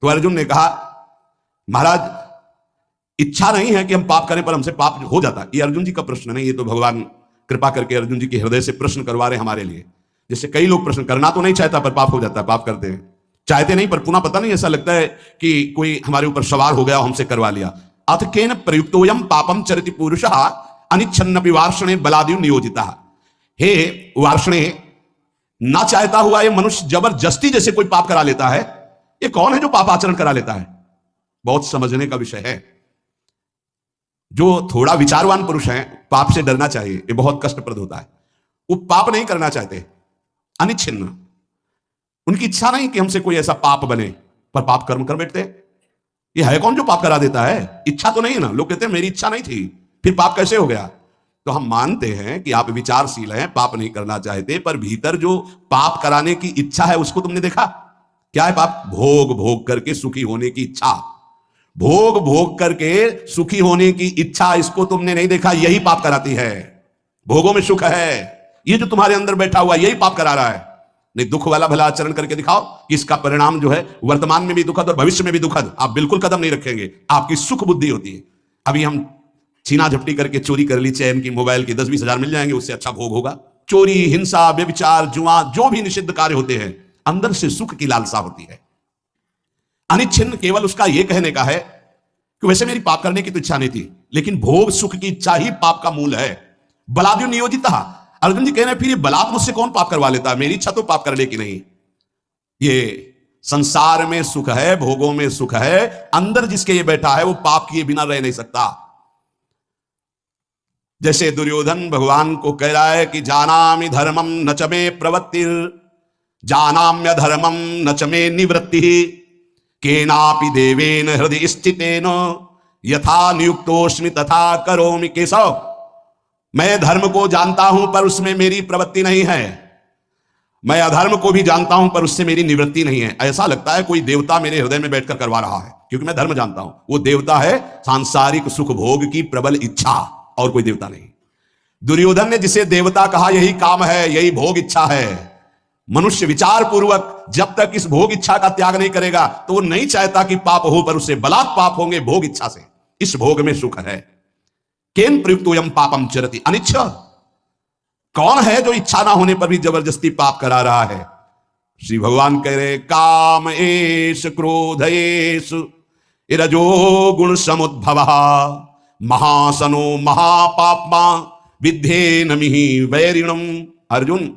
तो अर्जुन ने कहा महाराज इच्छा नहीं है कि हम पाप करें, पर हमसे पाप हो जाता है। ये अर्जुन जी का प्रश्न नहीं, ये तो भगवान कृपा करके अर्जुन जी के हृदय से प्रश्न करवा रहे हमारे लिए। जैसे कई लोग प्रश्न करना तो नहीं चाहता पर पाप हो जाता है, पाप करते हैं, चाहते नहीं पर पुनः पता नहीं ऐसा लगता है कि कोई हमारे ऊपर सवार हो गया, हमसे करवा लिया। अथ केन प्रयुक्तोयम पापम चरति पुरुषः अनिच्छन्नपि वार्ष्णे बलादिव नियोजिता। हे वार्ष्णे, ना चाहता हुआ ये मनुष्य जबरदस्ती जैसे कोई पाप करा लेता है। ये कौन है जो पाप आचरण करा लेता है? बहुत समझने का विषय है। जो थोड़ा विचारवान पुरुष है, पाप से डरना चाहिए, ये बहुत कष्टप्रद होता है। वो पाप नहीं करना चाहते, अनिच्छिन्न, उनकी इच्छा नहीं कि हमसे कोई ऐसा पाप बने, पर पाप कर्म कर बैठते। ये है कौन जो पाप करा देता है? इच्छा तो नहीं है ना। लोग कहते हैं मेरी इच्छा नहीं थी, फिर पाप कैसे हो गया? तो हम मानते हैं कि आप विचारशील हैं, पाप नहीं करना चाहते, पर भीतर जो पाप कराने की इच्छा है उसको तुमने देखा? क्या है पाप? भोग भोग करके सुखी होने की इच्छा। भोग भोग करके सुखी होने की इच्छा, इसको तुमने नहीं देखा, यही पाप कराती है। भोगों में सुख है, ये जो तुम्हारे अंदर बैठा हुआ यही पाप करा रहा है। नहीं, दुख वाला भला आचरण करके दिखाओ कि इसका परिणाम जो है वर्तमान में भी दुखद और भविष्य में भी दुखद, आप बिल्कुल कदम नहीं रखेंगे। आपकी सुख बुद्धि होती है। अभी हम छीना झपटी करके चोरी कर ली चैन की, मोबाइल की, 10-20 हजार मिल जाएंगे, उससे अच्छा भोग होगा। चोरी, हिंसा, व्यभिचार, जुआ, जो भी निषिद्ध कार्य होते हैं, अंदर से सुख की लालसा होती है। अनिच्छिन्न केवल उसका यह कहने का है कि वैसे मेरी पाप करने की तो इच्छा नहीं थी, लेकिन भोग सुख की इच्छा ही पाप का मूल है। बलाद्यो नियोजिता। अर्जुन जी कह रहे हैं फिर ये बलात् मुझसे कौन पाप करवा लेता है? मेरी इच्छा तो पाप करने की नहीं। ये संसार में सुख है, भोगों में सुख है, अंदर जिसके ये बैठा है वो पाप किए बिना रह नहीं सकता। जैसे दुर्योधन भगवान को कह रहा है कि जानामि धर्मम न च मे प्रवृत्तिर् जानाम्य धर्मम न च मे निवृत्तिः केनापि देवेन हृदय स्थितेन यथा नियुक्तोस्मि तथा करोमि। केशव, मैं धर्म को जानता हूं पर उसमें मेरी प्रवृत्ति नहीं है, मैं अधर्म को भी जानता हूं पर उससे मेरी निवृत्ति नहीं है। ऐसा लगता है कोई देवता मेरे हृदय में बैठकर करवा रहा है, क्योंकि मैं धर्म जानता हूं। वो देवता है सांसारिक सुख भोग की प्रबल इच्छा, और कोई देवता नहीं। दुर्योधन ने जिसे देवता कहा यही काम है, यही भोग इच्छा है। मनुष्य विचार पूर्वक जब तक इस भोग इच्छा का त्याग नहीं करेगा तो वो नहीं चाहता कि पाप हो, पर उससे बलात् पाप होंगे भोग इच्छा से। इस भोग में सुख है। केन प्रयुक्तोयम पापम चरति अनिच्छ। कौन है जो इच्छा ना होने पर भी जबरदस्ती पाप करा रहा है? श्री भगवान कह रहे काम एष क्रोध एष रजो गुण समुद्भव महासनो महापाप्मा विद्धे नमिहि वैरिणम। अर्जुन,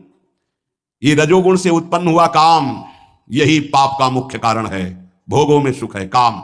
ये रजोगुण से उत्पन्न हुआ काम, यही पाप का मुख्य कारण है। भोगों में सुख है, काम।